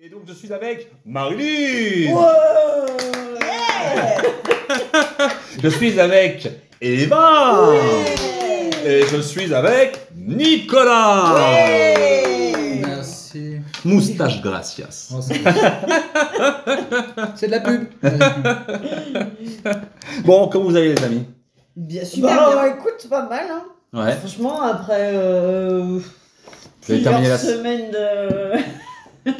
Et donc je suis avec Marilyn. Wow yeah. Je suis avec Eva. Oui. Et je suis avec Nicolas. Oui. Merci. Moustache gracias. Oh, c'est de la pub. Bon, comment vous allez les amis? Bien, super bien. Écoute, pas mal. Hein. Ouais. Franchement, après Vous avez terminé plusieurs la semaines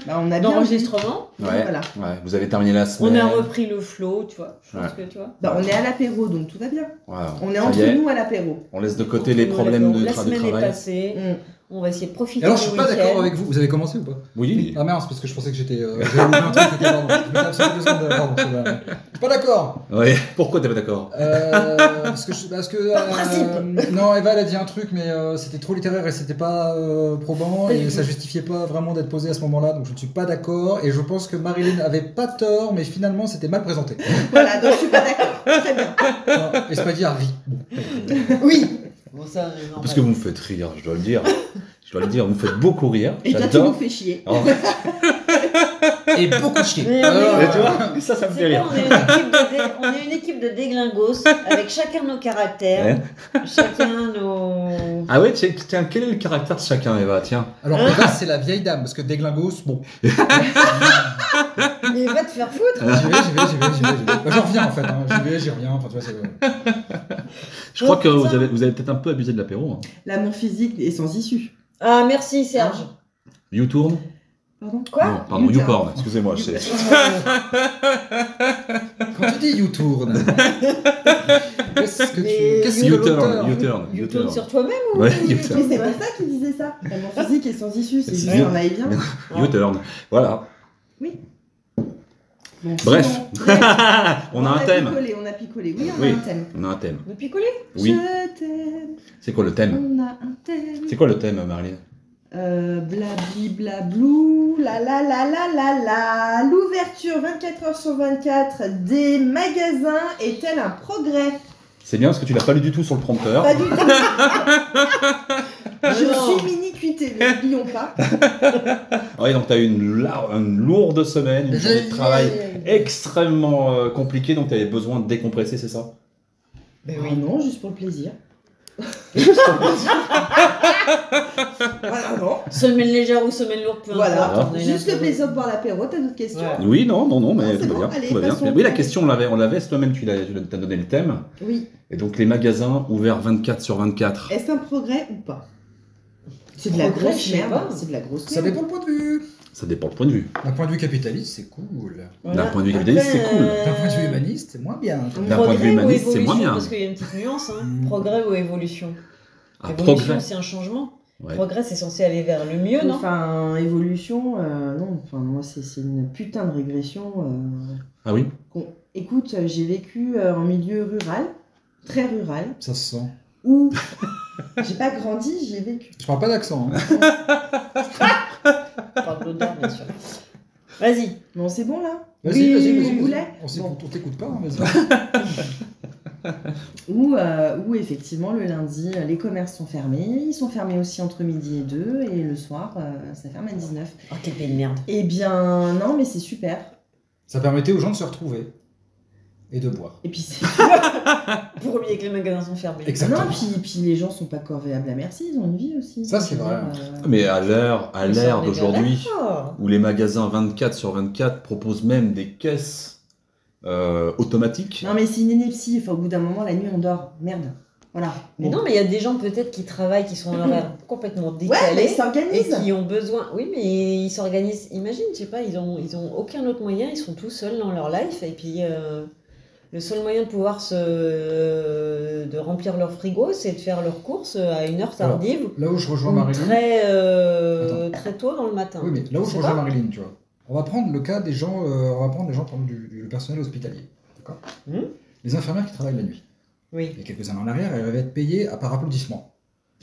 On a d'enregistrement, Ouais. Voilà. Ouais. Vous avez terminé la semaine. on a repris le flow, tu vois. Je pense Ouais. que tu vois. On est à l'apéro, donc tout va bien. Voilà. On est Ça entre y est. nous à l'apéro. On laisse de côté les problèmes de La semaine est travail. passée. On va essayer de profiter Alors, du je suis pas week-end. d'accord avec vous. Vous avez commencé ou pas? Oui. Ah merde, c'est parce que je pensais que j'étais. J'avais oublié un truc. Ok, pardon. Je me tape sur 2 secondes. Pardon, c'est vrai. Je suis pas d'accord. Ouais. Pourquoi t'es pas d'accord? Parce que non, Eva elle a dit un truc, mais c'était trop littéraire et c'était pas probant et ça justifiait pas vraiment d'être posé à ce moment-là, donc je ne suis pas d'accord. Et je pense que Marilyn avait pas tort, mais finalement c'était mal présenté. Voilà, donc je suis pas d'accord. Très bien. Et c'est pas dire ri. Oui. Bon, ça, c'est normal. Parce que vous me faites rire, je dois le dire. Je dois le dire, vous me faites beaucoup rire. Et toi, tu J'adore. nous fais chier. Oh. Et beaucoup chier. Mais Et tu vois, ça me fait C'est rire. quoi, on est une équipe de déglingos avec chacun nos caractères, chacun nos. Ah ouais, tiens, quel est le caractère de chacun, Eva? Tiens. Alors Eva c'est la vieille dame, parce que Déglingos, bon. Mais va te faire foutre. J'y vais. Bah, j'en reviens en fait, hein. J'y reviens, enfin tu vois, c'est... Je crois que vous avez peut-être un peu abusé de l'apéro. Hein. L'amour physique est sans issue. Ah, merci Serge. YouTourn? Pardon. Quoi? Non, pardon, YouTurn. YouPorn, excusez-moi. Quand tu dis YouTourn, qu'est-ce que Mais qu'est-ce que l'auteur Tu tournes sur toi-même ou Ouais, Mais YouTurn. c'est pas ça qu'il disait ça. L'amour physique est sans issue, c'est C'est juste bien. un va-et-vient. YouTurn. Voilà. Bon, Bref. sinon, On a un thème. On a picolé. Oui, on Oui. a un thème. On a un thème. Me picoler? Oui. Je t'aime. C'est quoi le thème? On a un thème. C'est quoi le thème, Marilyn? Blabli blablou, la la la la la la. L'ouverture 24 heures sur 24 des magasins est-elle un progrès? C'est bien parce que tu l'as pas lu du tout sur le prompteur. Pas du tout. Je Non. suis mini-cuitée, n'oublions pas. Oui, donc tu as eu une lourde semaine, une journée de travail extrêmement compliquée, donc tu avais besoin de décompresser, c'est ça? Ben oui, non, juste pour le plaisir. Voilà, non. Semaine légère ou semaine lourde, peu Voilà, importe. on est là juste le pour- plaisir de boire l'apéro. T'as d'autres questions? Ouais. Oui, non, mais Non, tout c'est va bon, bien. allez, Tout va bien. passons. Mais oui, la question, on l'avait, c'est toi-même, tu t'as donné le thème. Oui. Et donc, les magasins ouverts 24 sur 24. Est-ce un progrès ou pas? C'est de la Progrès, grosse je sais merde. pas. C'est de la grosse Ça merde. dépend le point de vue. Ça dépend le point de vue. D'un point de vue capitaliste, c'est cool. Voilà. D'un point de vue capitaliste, c'est cool. D'un point de vue humaniste, c'est moins bien. D'un point de vue Progrès ou humaniste, c'est moins évolution, bien. Parce qu'il y a une petite nuance, hein. Mm. Progrès ou évolution. Ah, Évolution, progrès. c'est un changement. Ouais. Progrès, c'est censé aller vers le mieux, non? Enfin, évolution, non. Enfin, moi, c'est une putain de régression. Ah oui? Écoute, j'ai vécu en milieu rural, très rural, Ça se sent. où j'ai pas grandi, j'ai vécu. Je parle pas d'accent. Hein. On parle d'odeur, bien sûr. Vas-y. Bon, c'est bon là? Vas-y, Oui, vas-y. vous voulez On s'écoute, on t'écoute pas, hein, vas-y. Où effectivement, le lundi, les commerces sont fermés. Ils sont fermés aussi entre midi et 2. Et le soir, ça ferme à 19. Oh, t'es pas une merde. Eh bien, non, mais c'est super. Ça permettait aux gens de se retrouver et de boire. Et puis, c'est... Pour oublier que les magasins sont fermés. Exactement. non, puis les gens sont pas corvéables à merci, ils ont une vie aussi. Ça, c'est Je veux vrai. dire, Mais à l'ère Mais ça, on est bien d'aujourd'hui, d'accord. où les magasins 24 sur 24 proposent même des caisses automatiques. Non, mais c'est une ineptie. Enfin, au bout d'un moment, la nuit, on dort. Merde. Voilà. Mais non, mais il y a des gens peut-être qui travaillent, qui sont en horaire complètement Ouais, mais ils décalé. Et s'organisent. qui ont besoin. Oui, mais ils s'organisent. Imagine, je sais pas, ils ont aucun autre moyen, ils sont tout seuls dans leur life. Et puis, le seul moyen de pouvoir de remplir leur frigo, c'est de faire leurs courses à une heure tardive. Là où je rejoins Ou Marilyn. très tôt dans le matin. Oui, mais là où Je je sais rejoins pas. Marilyn, tu vois. On va prendre le cas des gens, on va prendre les gens par exemple, du personnel hospitalier. D'accord. Les infirmières qui travaillent la nuit. Oui. Il y a quelques années en arrière, elles avaient être payées par applaudissement.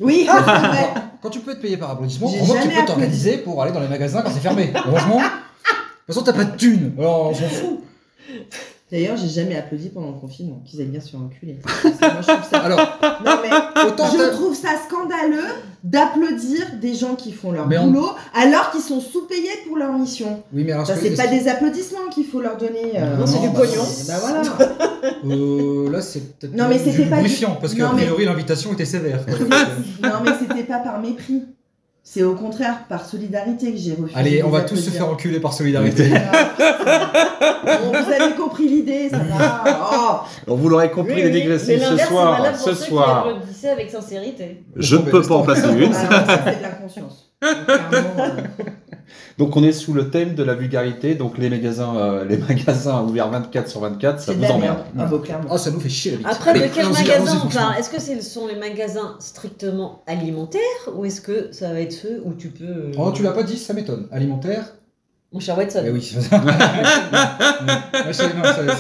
Oui, c'est vrai. Quand tu peux être payé par applaudissement, J'ai au moins tu jamais peux applaudi. t'organiser pour aller dans les magasins quand c'est fermé. Heureusement. De toute façon, t'as pas de thunes. Alors, on s'en fout. D'ailleurs, j'ai jamais applaudi pendant le confinement, qu'ils aient bien se faire enculer. Moi, je trouve ça... Alors, Non, mais autant je trouve ça scandaleux d'applaudir des gens qui font leur Mais boulot alors qu'ils sont sous-payés pour leur mission. oui, mais alors Ça, c'est pas des applaudissements qu'il faut leur donner. Non, c'est du bah, pognon. Bah voilà. là, c'est peut-être Non, mais c'était pas du- lubrifiant, parce Non, qu'a mais- priori, l'invitation était sévère. Non, mais c'était pas par mépris. C'est au contraire par solidarité que j'ai refusé. Allez, on de va les tous se applaudir. faire enculer par solidarité. Bon, vous avez compris l'idée, ça va. Oh. Alors, vous l'aurez compris, les dégressifs Mais ce l'inverse, c'est soir. valable pour Ce ceux qui soir, applaudissaient avec sincérité. je ne peux pas en placer une. Alors, ça, c'est de l'inconscience. Donc, clairement, Donc on est sous le thème de la vulgarité, donc les magasins ouverts 24/24, ça c'est de vous la emmerde. merde. Ah, bah, clairement. Oh, ça nous fait chier la bite. Après, Allez, de quel allons-y, magasin allons-y, on franchement. parle? Est-ce que ce sont les magasins strictement alimentaires ou est-ce que ça va être ceux où tu peux. Oh, tu l'as pas dit, ça m'étonne. Alimentaire. Mon cher Watson. Eh oui.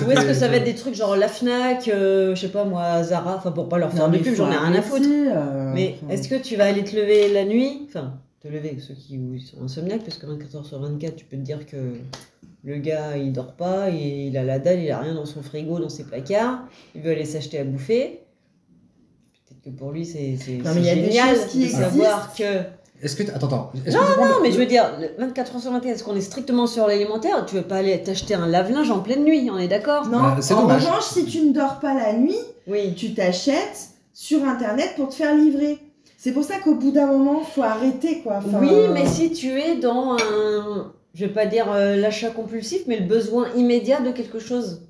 Ou est-ce que ça va être des trucs genre la Fnac, je sais pas moi, Zara, enfin pour pas leur faire Non, de mais pub, faut j'en ai rien à foutre. arrêter, Mais est-ce que tu vas aller te lever la nuit, enfin te lever, ceux qui sont insomniaques, parce que 24h/24, tu peux te dire que le gars il dort pas, il a la dalle, il a rien dans son frigo, dans ses placards, il veut aller s'acheter à bouffer. Peut-être que pour lui c'est Non, mais il y a des génial choses qui de savoir que. Est-ce que attends. Non, mais je veux dire, 24h/24, est-ce qu'on est strictement sur l'alimentaire? Tu veux pas aller t'acheter un lave-linge en pleine nuit, on est d'accord? Non, Bah, c'est en dommage. revanche, si tu ne dors pas la nuit, Oui. tu t'achètes sur internet pour te faire livrer. C'est pour ça qu'au bout d'un moment, faut arrêter quoi. Enfin, Oui, mais si tu es dans un, je vais pas dire l'achat compulsif, mais le besoin immédiat de quelque chose.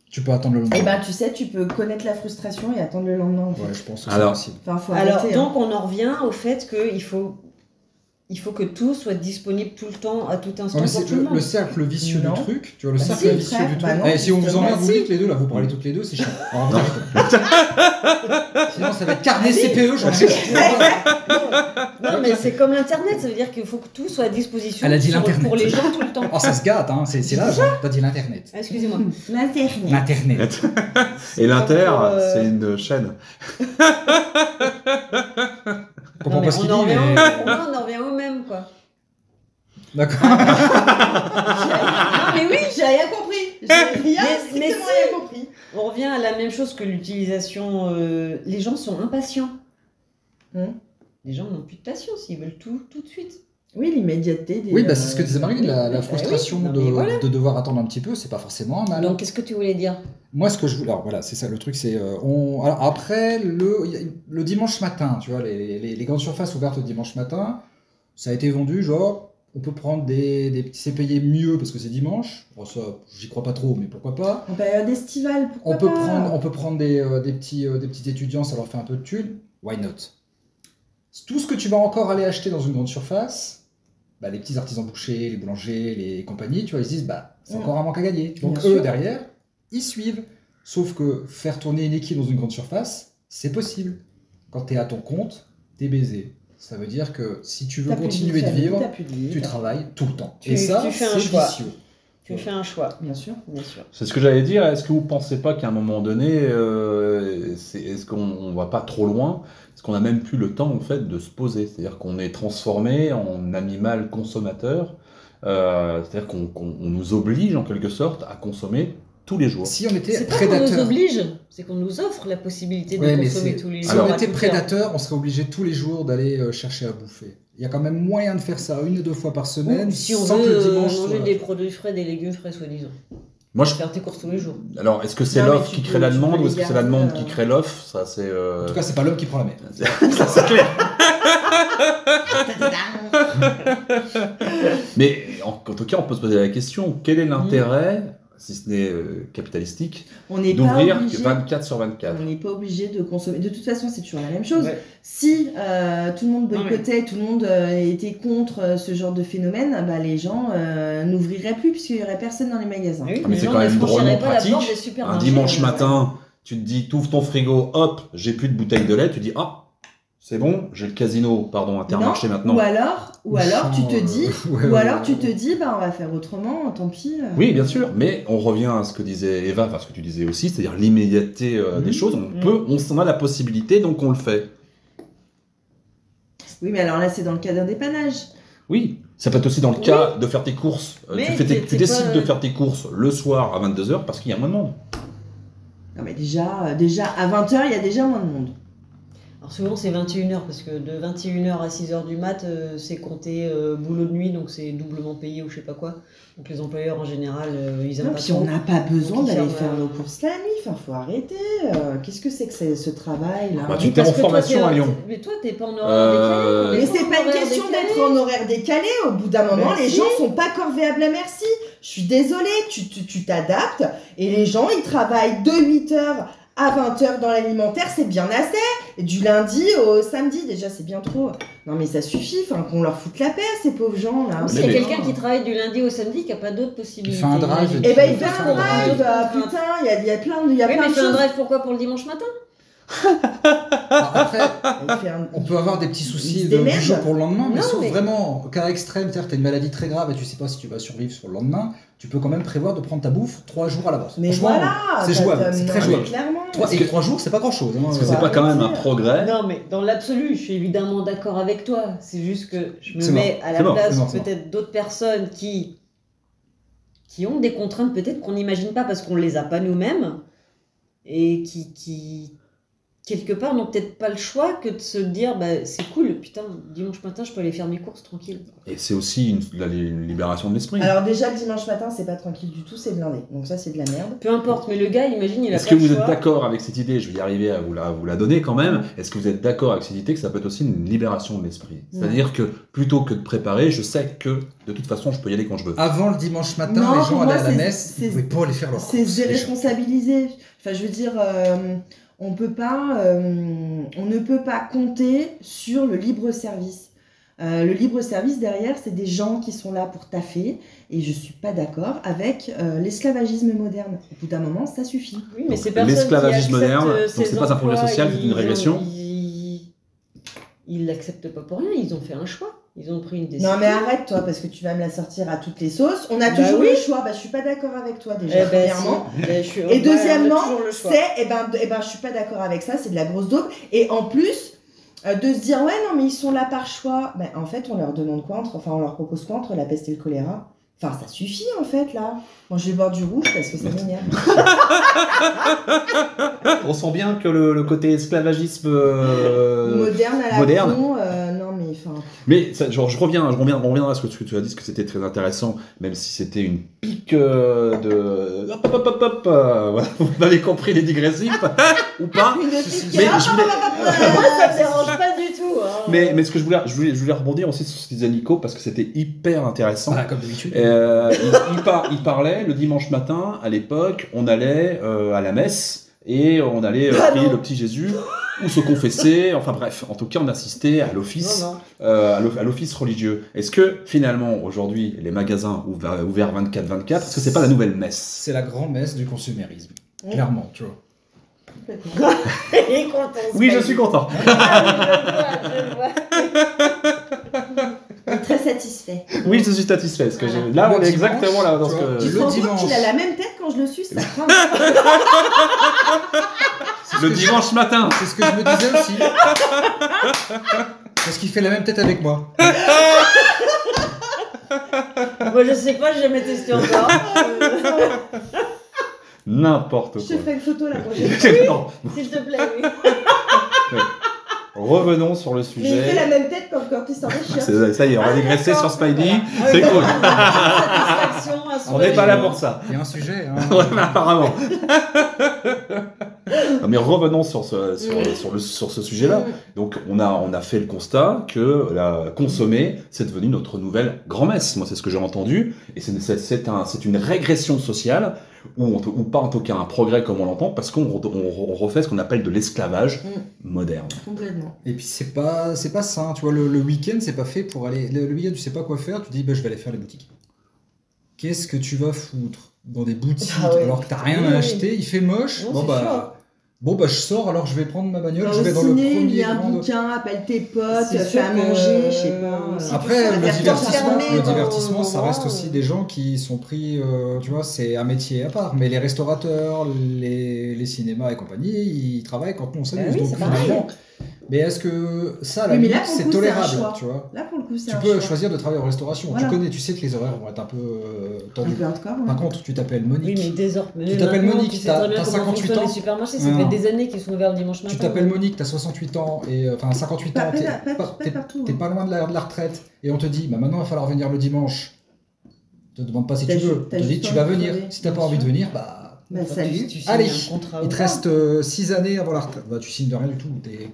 Tu peux attendre le lendemain. Eh ben, tu sais, tu peux connaître la frustration et attendre le lendemain. En fait. Ouais, je pense que Alors. c'est possible. Enfin, faut Alors, arrêter. donc on en revient au fait qu'il faut que tout soit disponible tout le temps, à tout instant Non, mais pour c'est tout le monde. le cercle vicieux Non. du truc. Tu vois, le Bah cercle si, vicieux frère, du bah truc. non, Eh, si on vous justement, emmerde, vous si. dites les deux, là, vous parlez toutes les deux, c'est chiant. Alors, sinon, ça va être carnet Si. CPE, j'en sais. Non, mais c'est comme l'internet, ça veut dire qu'il faut que tout soit à disposition Elle a dit l'Internet. pour les gens tout le temps. Oh, ça se gâte, hein. C'est l'âge. Hein. T'as dit l'internet. Ah, excusez-moi. L'internet. L'internet. Et l'Inter, Pour, c'est une chaîne. Je comprends pas ce qu'il dit, on en mais. revient au même, quoi. D'accord. Non, mais oui, J'ai rien compris. J'ai rien, Mais strictement si. rien compris. on revient à la même chose que l'utilisation. Les gens sont impatients. Les gens n'ont plus de patience, ils veulent tout de suite. Oui, l'immédiateté. Des, Oui, bah, c'est ce que disait Marie, la frustration oui, non, mais voilà. de devoir attendre un petit peu, c'est pas forcément un mal. Donc, qu'est-ce que tu voulais dire? Moi, ce que je voulais. Alors, voilà, c'est ça le truc, c'est. Alors, après, le dimanche matin, tu vois, les grandes surfaces ouvertes le dimanche matin, ça a été vendu, genre, on peut prendre des petits. C'est payé mieux parce que c'est dimanche. Bon, ça, j'y crois pas trop, mais pourquoi pas. En période estivale, pourquoi On peut pas prendre des petits étudiants, ça leur fait un peu de thunes. Why not? Tout ce que tu vas encore aller acheter dans une grande surface, bah, les petits artisans bouchers, les boulangers, les compagnies, tu vois, ils se disent, bah, c'est encore un manque à gagner. Donc Bien eux, sûr. derrière, ils suivent. Sauf que faire tourner une équipe dans une grande surface, c'est possible. Quand tu es à ton compte, t'es baisé. Ça veut dire que si tu veux T'as plus continuer de famille, vivre, t'as plus de vie, tu t'as- travailles tout le temps. Tu- Et ça, tu fais un c'est choix. vicieux. Tu fais un choix, Bien sûr. bien sûr. C'est ce que j'allais dire. Est-ce que vous pensez pas qu'à un moment donné, est-ce qu'on va pas trop loin? Est-ce qu'on a même plus le temps en fait de se poser? C'est-à-dire qu'on est transformé en animal consommateur. C'est-à-dire qu'on nous oblige en quelque sorte à consommer tous les jours. Si on était C'est pas qu'on nous prédateur, oblige, c'est qu'on nous offre la possibilité de Ouais, mais consommer c'est- tous les si jours. on à était toute prédateur, on serait obligé tous les jours d'aller chercher à bouffer. Il y a quand même moyen de faire ça 1 ou 2 fois par semaine, heure. Si on sans que veut le dimanche manger soit- des produits frais, des légumes frais, soi-disant. Moi, je... Faire tes courses tous les jours. Alors, est-ce que c'est Non, mais l'offre tu qui peux- crée la tu peux demande ou les est-ce que c'est la garder, demande qui crée l'offre? Ça, c'est. En tout cas, c'est pas l'homme qui prend la mer. Ça, c'est clair. Mais en tout cas, on peut se poser la question, quel est l'intérêt, si ce n'est capitalistique, On n'est pas d'ouvrir obligé. 24/24? On n'est pas obligé de consommer. De toute façon, c'est toujours la même chose. Ouais. Si tout le monde Non, mais- boycottait, tout le monde était contre ce genre de phénomène, bah, les gens n'ouvriraient plus puisqu'il n'y aurait personne dans les magasins. Oui, mais les c'est gens quand ne même franchiraient drôlement pas la porte pratique. des Un supermarchés. dimanche matin, tu te dis, t'ouvres ton frigo, hop, j'ai plus de bouteille de lait, tu dis, ah, c'est bon, j'ai le casino, pardon, Intermarché Non. maintenant. Ou alors tu te dis, Ouais, ou ouais, alors ouais. tu te dis, bah on va faire autrement, tant pis. Oui, bien sûr, mais on revient à ce que disait Eva, enfin ce que tu disais aussi, c'est-à-dire l'immédiateté des choses. On s'en a la possibilité, donc on le fait. Oui, mais alors là, c'est dans le cas d'un dépannage. Oui, Ça peut être aussi dans le cas de faire tes courses. Mais Tu décides pas- de faire tes courses le soir à 22h parce qu'il y a moins de monde. Non, mais déjà à 20h, il y a déjà moins de monde. Alors souvent c'est 21h parce que de 21h à 6h du mat, c'est compté boulot de nuit, donc c'est doublement payé ou je sais pas quoi. Donc les employeurs en général, ils aiment Non, pas puis trop. on n'a pas besoin Donc, ils d'aller ferment, faire nos courses la nuit, enfin, faut arrêter. Qu'est-ce que c'est que ce travail-là? Bah, Mais tu t'es parce en que toi, formation à Lyon. Mais toi t'es pas en horaire décalé. on est Mais pas c'est en pas une horaire question décalé. d'être en horaire décalé. Au bout d'un moment, Mais les si. gens sont pas corvéables à merci. Je suis désolée, tu t'adaptes et les gens ils travaillent de 8h à 20h dans l'alimentaire, c'est bien assez. Et du lundi au samedi, déjà c'est bien trop. Non mais ça suffit, enfin qu'on leur foute la paix ces pauvres gens là. S'il y a quelqu'un qui travaille du lundi au samedi qui a pas d'autre possibilité. Il fait un drive, imagine. Eh ben il Il fait fait un un drive, drive. putain, il y a plein de, il y a Oui, plein mais de fais un choses. drive pourquoi pour le dimanche matin? Alors après, Il fait un- on peut avoir des petits Il soucis se du démerde. jour pour le lendemain, mais Non, sauf mais- vraiment cas extrême, c'est-à-dire que tu as une maladie très grave et tu sais pas si tu vas survivre sur le lendemain, tu peux quand même prévoir de prendre ta bouffe 3 jours à l'avance. Mais Franchement, voilà, c'est jouable, c'est très non, jouable. mais clairement. 3 jours, c'est pas grand-chose. Hein, Parce que Faut c'est pas quand même un arrêter. progrès. Non, mais dans l'absolu, je suis évidemment d'accord avec toi. C'est juste que je me C'est mets à la C'est mort, place c'est mort, c'est peut-être d'autres personnes qui ont des contraintes peut-être qu'on n'imagine pas parce qu'on les a pas nous-mêmes et qui quelque part n'ont peut-être pas le choix que de se dire bah, c'est cool, putain, dimanche matin je peux aller faire mes courses tranquille. Et c'est aussi la libération de l'esprit. Alors déjà le dimanche matin c'est pas tranquille du tout, c'est blindé. Donc ça c'est de la merde. Peu importe, mais le gars, imagine, il a Est-ce pas que le vous choix. êtes d'accord avec cette idée? Je vais y arriver à vous la donner quand même. Est-ce que vous êtes d'accord avec cette idée que ça peut être aussi une libération de l'esprit? C'est-à-dire que plutôt que de préparer, je sais que de toute façon je peux y aller quand je veux. Avant le dimanche matin, Non, les pour gens moi, allaient à la c'est- messe, c'est- ils pouvaient pas aller faire leur C'est courses, se les gens. déresponsabiliser. Enfin je veux dire, on ne peut pas compter sur le libre service. Le libre service derrière, c'est des gens qui sont là pour taffer, et je suis pas d'accord avec l'esclavagisme moderne. Au bout d'un moment, ça suffit. Oui, mais Donc, ces personnes l'esclavagisme qui moderne, acceptent, donc ces c'est pas un progrès emplois, social, c'est une régression. Ils l'acceptent pas pour rien, ils ont fait un choix. Ils ont pris une décision. Non mais arrête toi, parce que tu vas me la sortir à toutes les sauces. On a Bah toujours oui. le choix. Bah je suis pas d'accord avec toi déjà. Eh ben, premièrement. si. Ben, je suis- Et ouais, deuxièmement, on a toujours le choix. c'est, je suis pas d'accord avec ça, c'est de la grosse dope. Et en plus, de se dire, ouais, non, mais ils sont là par choix. Ben, en fait, on leur demande quoi on leur propose quoi entre la peste et le choléra? Enfin, ça suffit, en fait, là. Moi, je vais boire du rouge parce que ça m'énerve. On sent bien que le côté esclavagisme Moderne à la moderne. con, non, mais enfin... Mais ça, genre, je reviendrai à ce que tu as dit, ce que c'était très intéressant, même si c'était une pique de... Hop, hop, hop, hop, hop, voilà, vous m'avez compris les digressifs, ou pas. Une Mais petite Mais carte. je voulais... Moi, ça me dérange pas du tout. Hein. Mais ce que je voulais rebondir aussi sur ce que disait Nico, parce que c'était hyper intéressant. Voilà, comme d'habitude. Il parlait le dimanche matin, à l'époque, on allait à la messe et on allait prier le petit Jésus ou se confesser. Enfin bref, en tout cas, on assistait à l'office, Non, à l'office religieux. Est-ce que finalement, aujourd'hui, les magasins ouverts 24/24, est-ce que c'est pas la nouvelle messe? C'est la grand-messe du consumérisme. Mm. Clairement, tu vois. Complètement. Il est content. Oui, je suis content. Ah, je le vois. Il est très satisfait. Oui, je suis satisfait. Parce que Voilà. là, on Le est dimanche, exactement là dans ce tu vois, que... Tu te Le rends compte dimanche. qu'il a la même tête quand je le suis, ça craint. Le dimanche matin. C'est ce que je me disais aussi. Parce qu'il fait la même tête avec moi. Moi, je sais pas, j'ai jamais testé encore. N'importe Je te quoi. ferai une photo la prochaine. Non. S'il te plaît, oui. Revenons sur le Mais il fait sujet. la même tête quand il s'en va. Ça y est, on va digresser sur Spidey. Ah C'est oui, cool. satisfaction, un On n'est pas là soulagement. pour ça. Il y a un sujet. Hein. Ouais, mais apparemment. Non, mais revenons sur ce sujet-là. Donc, on a fait le constat que la consommer, c'est devenu notre nouvelle grand-messe. Moi, c'est ce que j'ai entendu. Et c'est une régression sociale, ou pas en tout cas un progrès comme on l'entend, parce qu'on refait ce qu'on appelle de l'esclavage moderne. Complètement. Et puis c'est pas sain, tu vois, le week-end c'est pas fait pour aller... Le week-end tu sais pas quoi faire, tu dis bah, je vais aller faire les boutiques. Qu'est-ce que tu vas foutre dans des boutiques Ah ouais. alors que t'as rien Oui, à oui. acheter, il fait moche, Non, c'est je sors alors je vais prendre ma bagnole, Dans je vais le dans le ciné, premier lis un grand... bouquin, appelle tes potes, C'est fais sûr à que- manger, je sais pas. si Après, tu le sors divertissement, fermé dans- ça reste aussi des gens qui sont pris, tu vois, c'est un métier à part. Mais les restaurateurs, les cinémas et compagnie, ils travaillent quand nous on s'amuse. Bah oui, Donc c'est pareil. finalement, Mais est-ce que ça, à la Oui, mais limite, là, pour le c'est coup, c'est un tolérable, choix. tu vois? Là, pour le coup, c'est Tu un peux choix. choisir de travailler en restauration. Voilà. Tu sais que les horaires vont être un peu Un tendus. peu hardcore, ouais. Par contre, tu t'appelles Monique. Oui, mais désormais. Tu t'appelles maintenant, Monique, tu sais t'as très bien comment 58 fonctionnent ans. les supermarchés, ça Non. fait des années qu'ils sont ouverts le dimanche matin. Tu t'appelles Monique, t'as 68 ans, et enfin 58 Pas ans, t'es partout. t'es pas loin de la retraite, et on te dit, bah maintenant il va falloir venir le dimanche. On te demande pas si T'as tu ju- veux, on t'as te dit juste tu vas envie de venir. crever, Si t'as pas bien envie de sûr. venir, bah. Bah, Enfin, salut. tu signes Allez, un contrat il ou te pas. reste 6 années avant la retraite. Bah, tu signes de rien du tout, t'es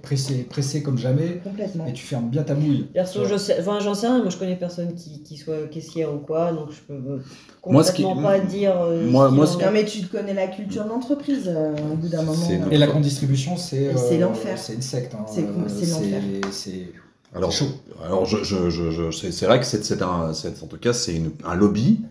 pressé comme jamais, Complètement. et tu fermes bien ta mouille. Perso, j'en sais rien, moi je connais personne qui soit caissière ou quoi, donc je peux Moi, ce qui- complètement pas dire. moi, ce qu'il en ce est. Non, mais tu connais la culture de l'entreprise au bout d'un moment. C'est Et la grande distribution, c'est C'est l'enfer. C'est une secte. Hein. C'est l'enfer. C'est Alors, chaud. alors c'est vrai que en tout cas, c'est un lobby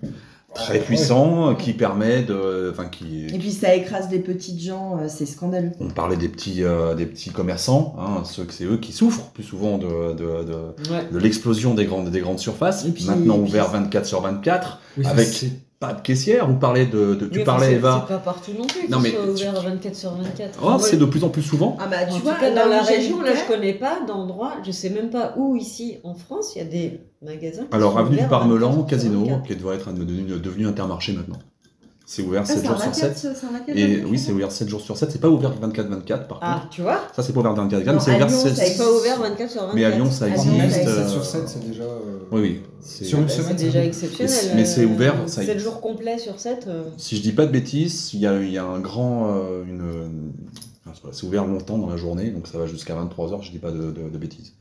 très puissant qui permet Et puis ça écrase les petites gens, c'est scandaleux. On parlait des petits commerçants, hein, c'est eux qui souffrent plus souvent de l'explosion des grandes surfaces. Et puis- Maintenant et puis- ouvert 24/24, Oui, avec c'est- pas de caissière. Vous parlez tu Oui, parlais enfin, Eva. C'est pas partout non plus Non, qu'ils mais soient tu- ouverts 24/24. Oh, c'est de plus en plus souvent. Ah bah En tu tout vois, cas, là dans où la région, là, j'habitais- je connais pas d'endroit, je sais même pas où ici en France, il y a des magasins. qui Alors sont avenue du ouverts Parmelan, 24/24. Casino, qui devrait être devenu Intermarché maintenant. C'est ouvert Ah, 7 c'est jours un sur maquette, 7. c'est un maquette, Et donc, oui, c'est ouvert 7 jours sur 7. C'est pas ouvert 24/24 par Ah, contre. tu vois, Ça, c'est pas ouvert 24/24, Non, mais c'est à ouvert Lyon, 7. ça c'est pas ouvert 24/24. Mais à Lyon, ça À existe. Lyon, Même ça si 7 existe. sur 7, c'est déjà. Oui. Sur une C'est semaine, déjà c'est exceptionnel. Mais c'est ouvert, ça 7 existe. jours complets sur 7. Si je dis pas de bêtises, il y a un grand. C'est ouvert longtemps dans la journée, donc ça va jusqu'à 23h, je dis pas de bêtises.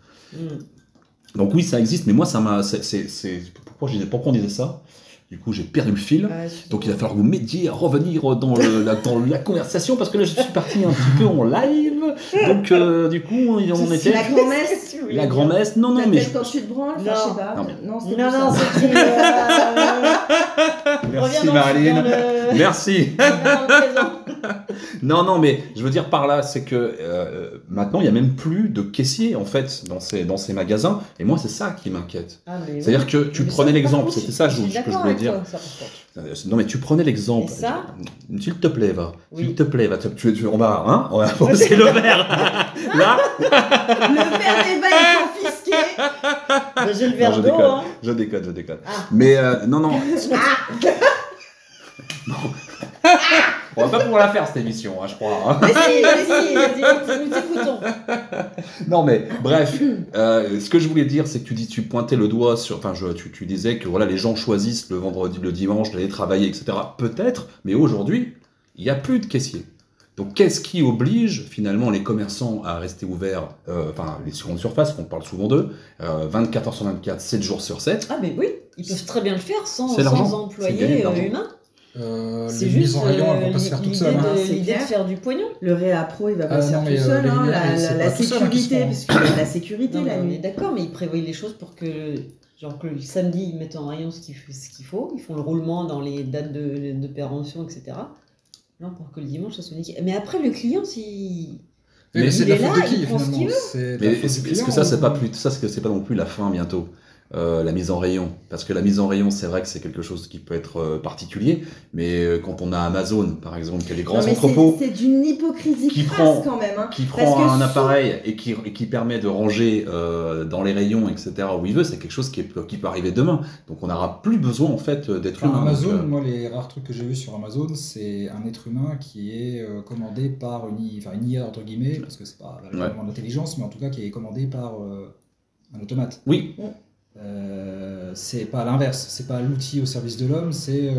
Donc oui, ça existe, mais moi, ça m'a. Pourquoi on disait ça? Du coup, j'ai perdu le fil. Donc il va falloir que vous m'aidiez à revenir dans la conversation, parce que là, je suis parti un petit peu en live. Donc du coup, on C'est était. la grand-messe. La grand-messe, non, Ta mais. tête quand tu te branles, enfin, je sais pas. Non, Non, c'était Non, plus non, ça. c'est Merci Marilyn. Merci. Présent. Non, mais je veux dire par là, c'est que maintenant, il n'y a même plus de caissiers, en fait, dans ces magasins. Et moi, c'est ça qui m'inquiète. Ah, mais oui. C'est-à-dire que tu Mais prenais ça, par l'exemple, contre, c'était ça je suis que je d'accord voulais avec dire. toi, ça, par contre. Non, mais tu prenais l'exemple. Et ça S'il te plaît, Eva. Oui. S'il te plaît, Eva. On va poser le verre. Là, Le verre d'Eva est confisqué. Mais j'ai le non, verre je d'eau, déconne. hein. Je déconne. Ah. Mais non. Non. On va pas pouvoir la faire cette émission, hein, je crois. hein. Vas-y, nous t'écoutons. Non mais bref, ce que je voulais dire, c'est que tu pointais le doigt sur, tu disais que voilà, les gens choisissent le vendredi, le dimanche d'aller travailler, etc. Peut-être, mais aujourd'hui, il n'y a plus de caissiers. Donc qu'est-ce qui oblige finalement les commerçants à rester ouverts, les grandes surfaces, on parle souvent d'eux, 24h/24, 7 jours sur 7. Ah, mais oui, ils peuvent très bien le faire sans C'est l'argent. C'est employés gagner de l'argent. humains. C'est Les juste mises en rayon, elles vont pas se faire toutes seules. hein. C'est l'idée de clair. faire du pognon. Le réappro, il va pas Ah, se faire non, tout mais, seul. les hein, lumières, c'est la pas tout seul, hein, qui se sécurité, font. parce qu'il y a la sécurité Non, mais la on est nuit. d'accord, mais ils prévoient les choses pour que, que le samedi, ils mettent en rayon ce qu'il faut. Ils font le roulement dans les dates de péremption, etc. Non, pour que le dimanche, ça soit nickel. Mais après, le client, si... Mais c'est il de la est là, faute de qui il prend ce finalement? qu'il C'est de la Mais faute du est-ce client, que ça, c'est ou- pas plus, ça, c'est pas non plus la fin bientôt, la mise en rayon? Parce que la mise en rayon, c'est vrai que c'est quelque chose qui peut être particulier, mais quand on a Amazon, par exemple, qui a des grands Non, mais entrepôts, c'est d'une hypocrisie Qui crasse prend- quand même. Hein. qui Parce prend que un sous- appareil et qui permet de ranger dans les rayons, etc., où il veut, c'est quelque chose qui peut arriver demain. Donc on n'aura plus besoin, en fait, d'être Enfin, humain. Amazon, Donc, moi, les rares trucs que j'ai vus sur Amazon, c'est un être humain qui est commandé par une IA, entre guillemets, parce que c'est pas vraiment de l'intelligence, mais en tout cas qui est commandé par un automate. oui, C'est pas l'inverse, c'est pas l'outil au service de l'homme, c'est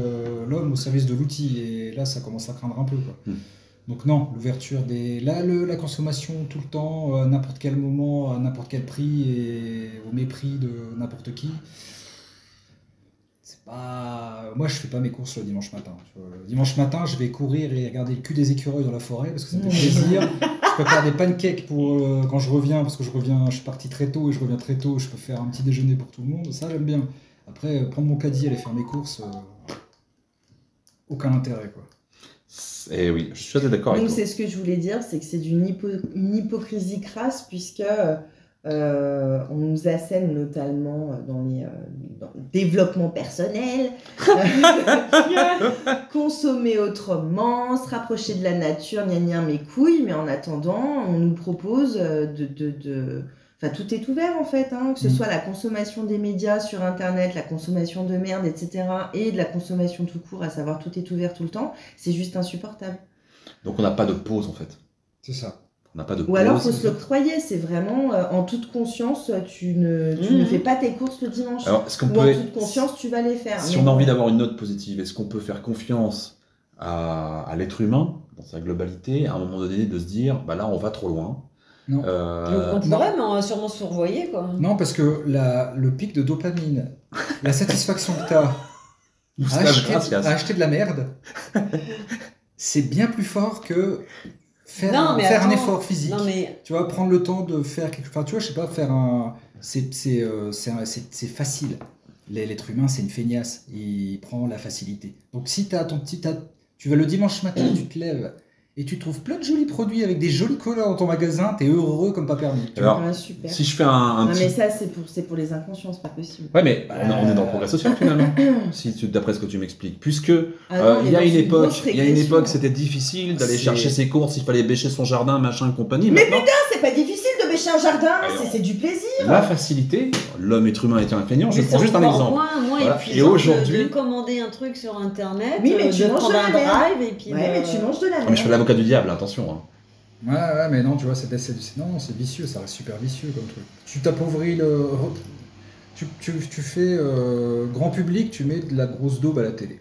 l'homme au service de l'outil, et là ça commence à craindre un peu, quoi. Donc non, l'ouverture la consommation tout le temps, à n'importe quel moment, à n'importe quel prix et au mépris de n'importe qui. C'est pas... Moi je fais pas mes courses le dimanche matin. Tu vois. Le dimanche matin je vais courir et regarder le cul des écureuils dans la forêt parce que ça me fait plaisir. Je prépare des pancakes pour quand je reviens, parce que je suis parti très tôt et je reviens très tôt, je peux faire un petit déjeuner pour tout le monde, ça j'aime bien. Après prendre mon caddie, aller faire mes courses, aucun intérêt, quoi. et oui, je suis assez d'accord avec Donc toi. c'est ce que je voulais dire, c'est que c'est une hypocrisie crasse, puisque On nous assène notamment dans le développement personnel, consommer autrement, se rapprocher de la nature, gna gna mes couilles, mais en attendant, on nous propose Enfin, tout est ouvert en fait, hein, que ce soit la consommation des médias sur Internet, la consommation de merde, etc. et de la consommation tout court, à savoir tout est ouvert tout le temps, c'est juste insupportable. Donc on n'a pas de pause en fait. C'est ça. On n'a pas de Ou pause. alors, il faut se l'octroyer, c'est vraiment en toute conscience, tu ne fais pas tes courses le dimanche. Alors, est-ce qu'on Ou en toute conscience, tu vas les faire. Si on a envie d'avoir une note positive, est-ce qu'on peut faire confiance à l'être humain, dans sa globalité, à un moment donné, de se dire, bah là, on va trop loin. Non. On pourrait, mais on va sûrement survoyer, quoi. Non, parce que le pic de dopamine, la satisfaction que tu as à acheter de la merde, c'est bien plus fort que faire un effort physique. Non, mais... Tu vois, prendre le temps de faire quelque chose. Enfin, tu vois, je sais pas, faire un. C'est facile. L'être humain, c'est une feignasse. Il prend la facilité. Donc, si tu vas le dimanche matin, tu te lèves. Et tu trouves plein de jolis produits avec des jolis couleurs dans ton magasin, t'es heureux comme pas permis. Alors, super. Si je fais un non, petit... mais ça, c'est pour les inconscients, c'est pas possible. Ouais, mais on est dans le progrès social finalement, d'après ce que tu m'expliques. Puisque il y a une époque, c'était difficile d'aller chercher ses courses, il fallait bêcher son jardin, machin et compagnie. Mais maintenant, putain, c'est pas difficile de bêcher un jardin, c'est du plaisir. La facilité, l'homme être humain étant un feignant, je prends juste un exemple. Voilà. Et aujourd'hui, de commander un truc sur internet, oui, mais tu de manges prendre un drive et puis. Ouais, mais tu manges de la merde. Mais je fais l'avocat du diable, attention. Hein. Ouais, mais non, tu vois, c'est vicieux, ça reste super vicieux comme truc. Tu t'appauvris tu fais grand public, tu mets de la grosse daube à la télé.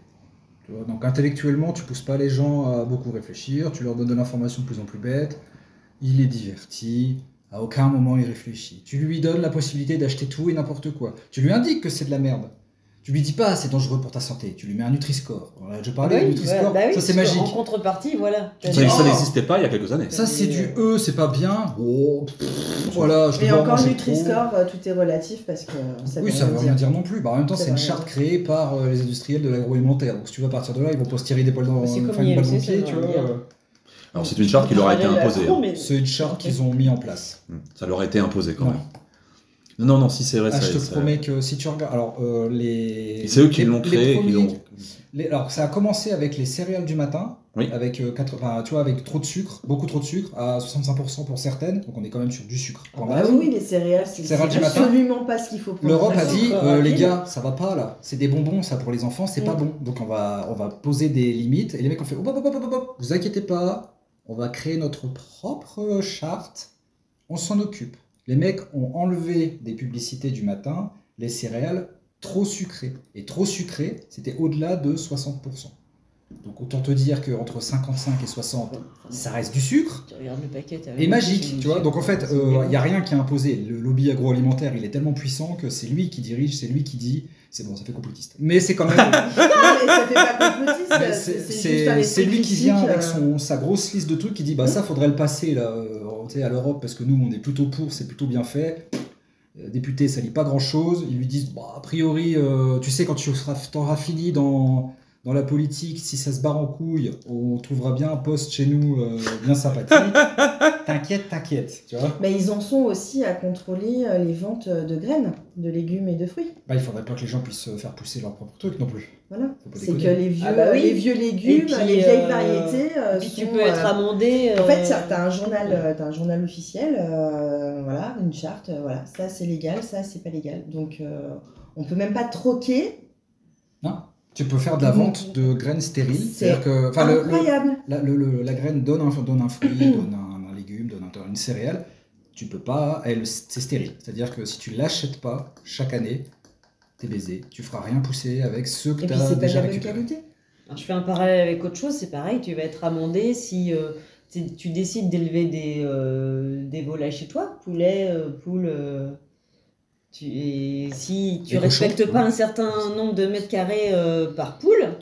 Tu vois, donc intellectuellement, tu pousses pas les gens à beaucoup réfléchir, tu leur donnes de l'information de plus en plus bête, il est diverti, à aucun moment il réfléchit. Tu lui donnes la possibilité d'acheter tout et n'importe quoi. Tu lui indiques que c'est de la merde. Tu lui dis pas c'est dangereux pour ta santé, tu lui mets un Nutri-Score. Je parlais de Nutri-Score, ça c'est magique. En contrepartie, voilà. Ça n'existait pas il y a quelques années. Ça c'est du c'est pas bien. Voilà, mais encore Nutri-Score, tout est relatif parce que ça ça veut rien dire non plus. En même temps, c'est une charte créée par les industriels de l'agroalimentaire. Donc si tu vas partir de là, ils vont pas se tirer des poils dans une balle dans le pied, tu vois. Alors c'est une charte qui leur a été imposée. C'est une charte qu'ils ont mis en place. Ça leur a été imposé quand même. Non, si c'est vrai. Je te promets que si tu regardes, alors c'est eux qui l'ont créé. Alors ça a commencé avec les céréales du matin, avec avec trop de sucre, beaucoup trop de sucre, à 65% pour certaines. Donc on est quand même sur du sucre. Oui, les céréales, c'est absolument pas ce qu'il faut prendre. L'Europe a dit les gars, ça va pas là. C'est des bonbons, ça pour les enfants, c'est pas bon. Donc on va poser des limites. Et les mecs ont fait vous inquiétez pas, on va créer notre propre charte. On s'en occupe. Les mecs ont enlevé des publicités du matin les céréales trop sucrées. Et trop sucrées, c'était au-delà de 60%. Donc autant te dire qu'entre 55 et 60, ça reste du sucre. Tu regardes le paquet, et magique, tu vois. Donc en fait, il n'y a rien qui est imposé. Le lobby agroalimentaire, il est tellement puissant que c'est lui qui dirige, c'est lui qui dit. C'est bon, ça fait complotiste. Mais c'est quand même. Non, mais ça fait pas complotiste. C'est lui qui vient avec sa grosse liste de trucs qui dit ça faudrait le passer là, à l'Europe parce que nous on est plutôt pour, c'est plutôt bien fait. Député, ça lit pas grand chose. Ils lui disent a priori, tu sais, quand tu auras fini dans la politique, si ça se barre en couille, on trouvera bien un poste chez nous bien sympathique. T'inquiète, tu vois. Mais ils en sont aussi à contrôler les ventes de graines, de légumes et de fruits. Il faudrait pas que les gens puissent faire pousser leurs propres trucs non plus. Voilà. C'est que les vieux légumes, puis, les vieilles variétés. Tu peux être amendé. En fait, t'as un journal officiel, une charte. Ça c'est légal, ça c'est pas légal. Donc on peut même pas troquer. Non. Tu peux faire de la vente de graines stériles. C'est incroyable. La graine donne un fruit, donne un légume, donne une céréale. Tu peux pas, c'est stérile. C'est-à-dire que si tu l'achètes pas chaque année, t'es baisé. Tu feras rien pousser avec ceux que tu as déjà récupérés. Alors, je fais un parallèle avec autre chose, c'est pareil, tu vas être amendé si tu décides d'élever des volailles chez toi, poulet, poules. Si tu ne respectes pas un certain nombre de mètres carrés par poule,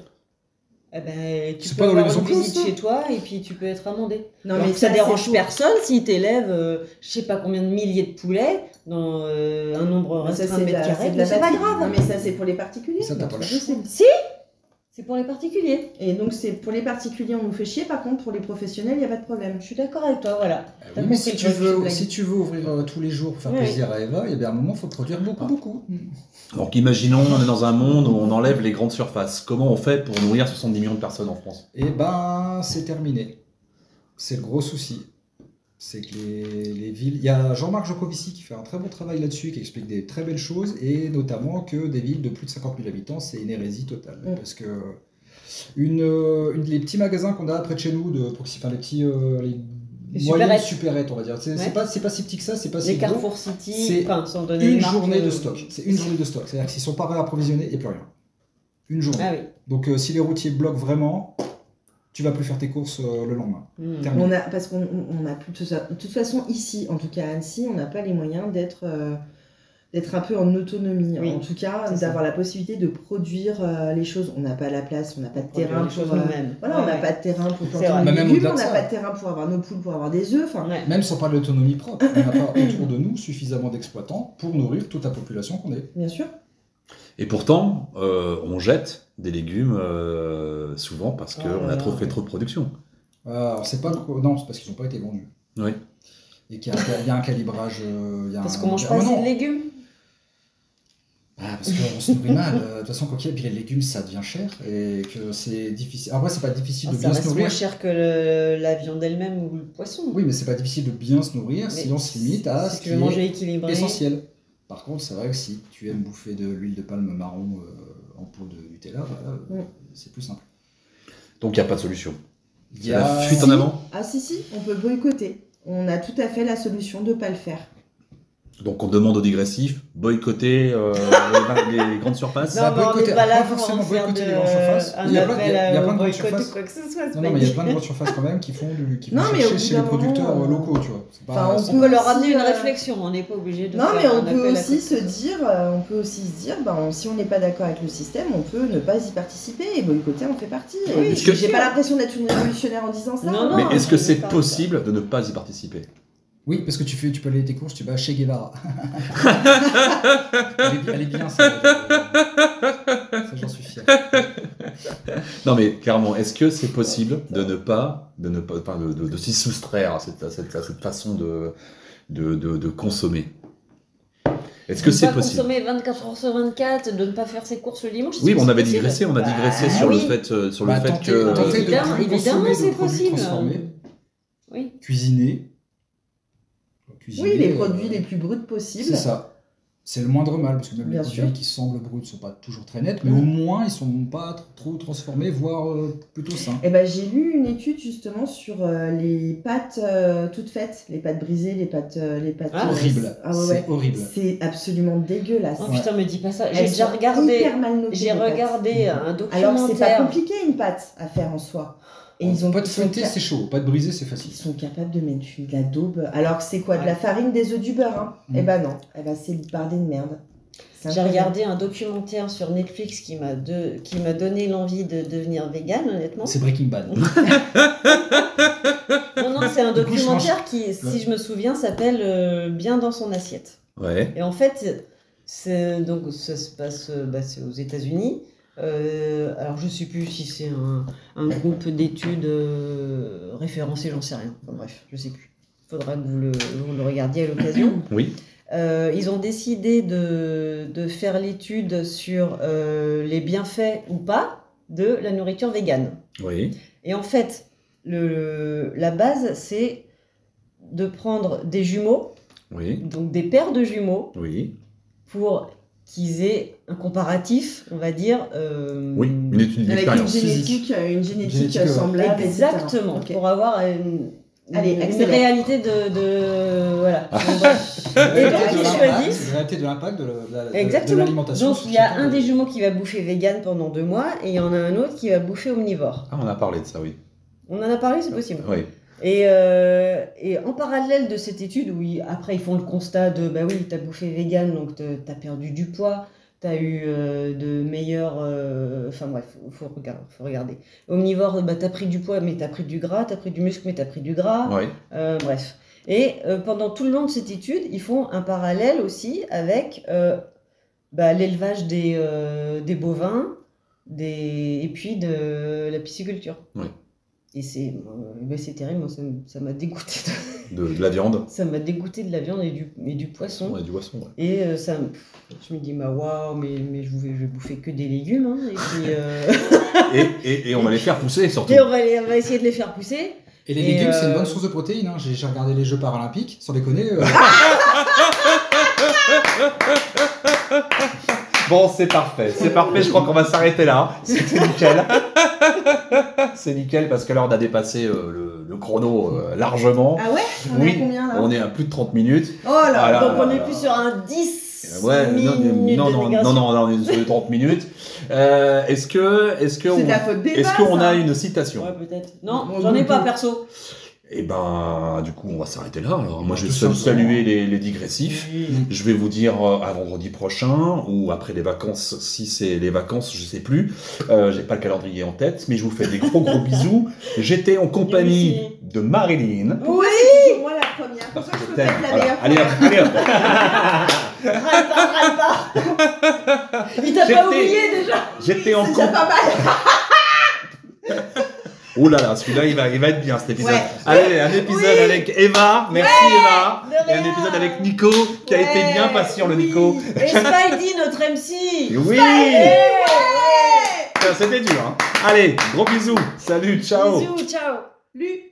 tu peux avoir une visite chez toi et puis tu peux être amendé. Non, mais ça dérange personne si tu élèves je sais pas combien de milliers de poulets dans un nombre restreint de mètres carrés. C'est pas grave. Non, mais ça c'est pour les particuliers. Ça, t'as pas le choix. Si, C'est pour les particuliers. Et donc, c'est pour les particuliers, on nous fait chier. Par contre, pour les professionnels, il n'y a pas de problème. Je suis d'accord avec toi, voilà. T'as Oui, mais compris si le truc. si tu veux ouvrir tous les jours pour faire Oui. plaisir à Eva, il y a bien un moment, il faut produire beaucoup. Donc imaginons, on est dans un monde où on enlève les grandes surfaces. Comment on fait pour nourrir 70 millions de personnes en France? Et ben, c'est terminé. C'est le gros souci. C'est que les villes... Il y a Jean-Marc Jancovici qui fait un très bon travail là-dessus, qui explique des très belles choses, et notamment que des villes de plus de 50 000 habitants, c'est une hérésie totale. Parce que les petits magasins qu'on a près de chez nous, les moyennes supérettes, on va dire. C'est pas si petit que ça, c'est pas si Les gros. Carrefour City, C'est sans donner une de marque, journée de stock. C'est une journée de stock. C'est-à-dire que s'ils sont pas réapprovisionnés, il n'y a plus rien. Une journée. Ah oui. Donc si les routiers bloquent vraiment, tu vas plus faire tes courses le lendemain. Terminé. Parce qu'on a plus de ça. De toute façon, ici, en tout cas à Annecy, on n'a pas les moyens d'être un peu en autonomie. Oui, en tout cas, c'est d'avoir ça. la possibilité de produire les choses. On n'a pas la place, on n'a pas de Produire terrain les choses pour. nous-mêmes. Voilà, on n'a Ouais. pas de terrain pour C'est planter vrai. nos Mais même légumes, au-delà on de n'a ça. pas de terrain pour avoir nos poules, pour avoir des œufs. Enfin, Ouais. Même sans parler d'autonomie propre, on n'a pas autour de nous suffisamment d'exploitants pour nourrir toute la population qu'on est. bien sûr. Et pourtant, on jette des légumes souvent parce qu'on Oh là a là. fait trop de production. Alors, c'est pas non, c'est parce qu'ils n'ont pas été vendus. Oui. Et qu'il y a un calibrage. Parce qu'on mange pas assez de légumes. Ah, parce qu'on se nourrit mal. De toute façon, quoi qu'il y ait, puis les légumes, ça devient cher et que c'est difficile. En vrai, c'est pas difficile de Ça bien se reste moins nourrir. cher que la viande elle-même ou le poisson. Oui, mais c'est pas difficile de bien se nourrir si on se limite à si ce tu qui veux manger est équilibré. essentiel. Par contre, c'est vrai que si tu aimes bouffer de l'huile de palme marron en pot de Nutella, voilà, c'est plus simple. Donc il n'y a pas de solution. Il C'est y la a- fuite en avant. Ah si, on peut boycotter. On a tout à fait la solution de ne pas le faire. Donc on demande aux digressifs, boycotter les grandes surfaces. Non, Bah, mais on boycotter, n'est pas là pas pour forcément en faire boycotter les grandes surfaces. un Il y a plein- appel il y a plein à de grandes boycotter surfaces. quoi que ce soit. Non, mais il y a plein de grandes surfaces quand même qui vont Non, mais chercher au chez bout les d'un producteurs moment, locaux, tu vois. C'est pas- enfin, c'est On peut pas- leur amener une Si, réflexion, on n'est pas obligé de Non, mais faire on un peut appel à aussi se côté. dire, si on n'est pas d'accord avec le système, on peut ne pas y participer et boycotter en fait partie. Oui, Et est-ce que- j'ai pas l'impression d'être une révolutionnaire en disant ça. Non, Mais non. est-ce que je suis c'est d'accord avec possible de ne pas y participer? Oui, parce que tu peux aller tes courses, tu vas chez Guevara. elle est bien, ça. Ça, j'en suis fier. Non mais clairement, est-ce que c'est possible de s'y soustraire à cette façon de consommer? Est-ce que De c'est pas possible? consommer 24 heures sur 24, de ne pas faire ses courses le dimanche. Oui, mais on c'est avait possible. digressé, Bah, sur oui. le fait, Tenter que de Évidemment, plus évidemment, consommer c'est de produits possible. transformés, Oui. cuisiner. Oui, les produits les plus bruts possibles. C'est ça. C'est le moindre mal, parce que même Bien les produits sûr. qui semblent bruts ne sont pas toujours très nets, mais au moins ils ne sont pas trop transformés, voire plutôt sains. Eh ben, j'ai lu une étude justement sur les pâtes toutes faites, les pâtes brisées, les pâtes. Ah, Horrible. Ah ouais, C'est ouais. horrible. C'est absolument dégueulasse. Oh putain, me dis pas ça. J'ai Elles déjà sont regardé. hyper mal notées, J'ai les pâtes. regardé un Alors documentaire. c'est pas compliqué une pâte à faire en soi. Et ils ont Pas de ils sont feuilleté, ca- c'est chaud. Pas de brisé, c'est facile. Ils sont capables de mettre de la daube. Alors que c'est quoi? De la Ouais. farine, des œufs, du beurre, hein? Mm. Eh ben non. Eh ben c'est bardé de merde. C'est J'ai incroyable. regardé un documentaire sur Netflix qui m'a donné l'envie de devenir végane, honnêtement. C'est Breaking Bad. Non, non, c'est un Du coup, je documentaire qui, si je me souviens, s'appelle Bien dans son assiette. ouais. Et en fait, donc ça se passe c'est aux États-Unis. Alors je sais plus si c'est un groupe d'études référencé, j'en sais rien. Enfin, bref, je sais plus. Il faudra que vous le regardiez à l'occasion. Oui. Ils ont décidé de faire l'étude sur les bienfaits ou pas de la nourriture végane. Oui. Et en fait, la base, c'est de prendre des jumeaux, Oui. donc des paires de jumeaux, Oui. pour qu'ils aient un comparatif, on va dire. Oui. Une étude Avec d'expérience. une génétique Génétique, ouais. semblable. Exactement, etc. Ok. pour avoir Allez, une accélère. réalité de voilà. Donc, bref. Et donc, ils choisissent. C'est la réalité de l'impact de Exactement. l'alimentation. Donc, sur il y a chacun un des- des jumeaux qui va bouffer vegan pendant 2 mois et il y en a un autre qui va bouffer omnivore. Ah, on a parlé de ça, oui. On en a parlé, c'est possible. Oui. Et en parallèle de cette étude, où après ils font le constat de bah oui, t'as bouffé vegan, donc t'as perdu du poids, t'as eu de meilleurs. Enfin bref, faut regarder. Omnivore, bah t'as pris du poids, mais t'as pris du gras, t'as pris du muscle, mais t'as pris du gras. Oui. Bref. Et pendant tout le long de cette étude, ils font un parallèle aussi avec l'élevage des bovins, et puis de la pisciculture. Oui. Et c'est terrible, moi ça m'a dégoûté. De la viande. Ça m'a dégoûté de la viande et du poisson. Ouais, du poisson, ouais. Et je me dis, bah waouh, mais je vais bouffer que des légumes. Hein, et puis, Et on va les faire pousser surtout. et on va essayer de les faire pousser. Et les légumes, c'est une bonne source de protéines. Hein. J'ai regardé les Jeux paralympiques, sans déconner. Bon, c'est parfait, je crois qu'on va s'arrêter là. C'était nickel. C'est nickel parce qu'alors on a dépassé le chrono largement. Ah ouais? On est à combien là? On est à plus de 30 minutes. Oh là Voilà. Donc on est plus sur un 10 Ouais, minutes non, de migration. on est sur les 30 minutes. Est-ce que C'est de la faute des est-ce bases, qu'on a hein. une citation? Ouais, peut-être. Non, Bon, j'en ai donc, pas perso. Et ben, du coup, on va s'arrêter là. Alors, moi, je vais Tout simplement. saluer les digressifs. Oui. Je vais vous dire à vendredi prochain ou après les vacances, si c'est les vacances, je sais plus. J'ai pas le calendrier en tête, mais je vous fais des gros bisous. J'étais en compagnie de Marilyn. Oui, c'est moi la première. Pour ça, je peux pas être la Voilà. meilleure. Allez hop, allez hop. Râle pas. Il t'a pas oublié déjà. J'étais en C'est déjà compagnie. pas mal. Oh là là, celui-là, il va être bien cet épisode. Ouais. Allez, un épisode avec Eva. Merci Eva. de Et un rien. épisode avec Nico, qui a été bien patient, le Nico. Et Spidey, notre MC. Oui. Ouais. Putain, c'était dur. Hein. Allez, gros bisous. Salut, ciao. Bisous, ciao. Lu.